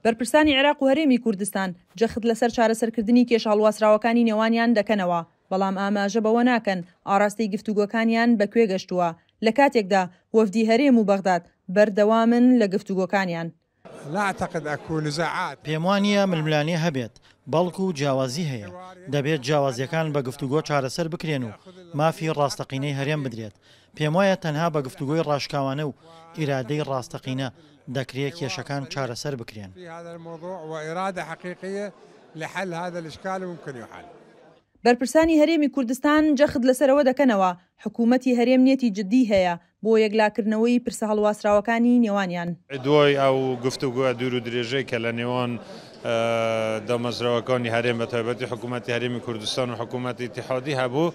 بەرپرسانی عێراق و هەرێمی کوردستان جەخت لەسەر چارەسەرکردنی کێشە هەڵواسراوەکانی نێوانیان دەکەنەوە، بەڵام ئاماژە بەوە ناکەن ئاڕاستەی گفتوگۆکانیان بەکوێ گەشتووە. لە کاتێکدا وەفدی هەرێم و بەغداد بەردەوامن لە گفتوگۆکانیان. پێم وانییە ململانێ هەبێت، بەڵکو و جیاوازی هەیە. دەبێت جیاوازیەکان بە گفتوگۆ چارەسەر بکرێن و مافی ڕاستەقینەی هەرێم بدرێت. پێم وایە تەنها بە گفتوگۆی ڕاشکاوانە و ئیرادەی ڕاستەقینە دەکرێت کێشەکان چارەسەر بکرێن. بەرپرسانی هەرێمی کوردستان جەخت لەسەرەوە دەکەنەوە حکوومەتی هەرێم نێتی جددی هەیە بۆ یەکلاکردنەوەی پرسە هەڵواسراوەکانی نێوانیان. دوای ئەو گفتوگۆ دوور و درێژەی کە لە نێوان دامەزراوەکانی هەرێم بە تایبەتی حکوومەتی هەرێمی کوردستان و حکوومەتی ئیتیحادی هەبوو،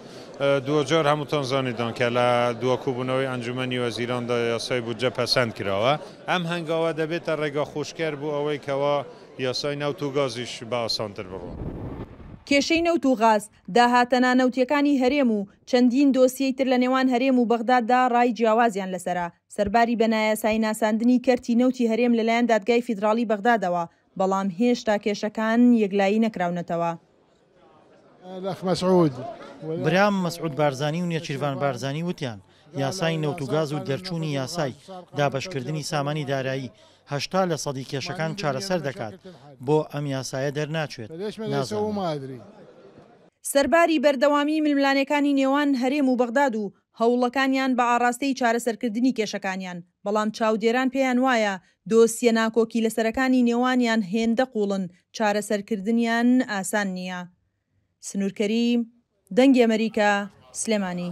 دوجار هەمووتان زانیدان کە لە دووەکوبوونەوەی ئەنجومەنی وەزیراندا یاسای بودجە پەسەند کراوە. ئەم هەنگاوە دەبێتە ڕێگا خۆشکەر بوو ئەوەی کەوا یاسای نەوت و گازیش بە ئاسانتر بڕۆ. کێشەی نەوت و غاز داهاتەنە نەوتیەکانی هەرێم و چەندین دۆسیەی تر لە نێوان هەرێم و بەغداددا ڕای جیاوازیان لەسەرا. سەرباری بە نایاسایی ناساندنی کەرتی نەوتی هەرێم لەلایەن دادگای فیدراڵی بەغدادەوە، بەڵام هێشتا کێشەکان یەکلایی نەکراونەتەوە. برام مەسعود بارزانی و نێچیروان بارزانی وتیان یاسای نەوت و گاز و دەرچوونی یاسای دابەشکردنی سامانی دارایی 80% کێشەکان چارەسەر دەکات، بۆ ئەم یاسایە دەرناچێت. سەرباری بەردەوامی ململانەکانی نێوان هەرێم و بەغداد و هەوڵەکانیان بە ئاڕاستەی چارەسەرکردنی کێشەکانیان، بەڵام چاودێران پێیان وایە دۆسیە ناکۆکی لەسەرەکانی نێوانیان هێندە قوڵن، چارەسەرکردنیان ئاسان نییە. سنوورکەریم، دەنگی ئەمریکا، سلێمانی.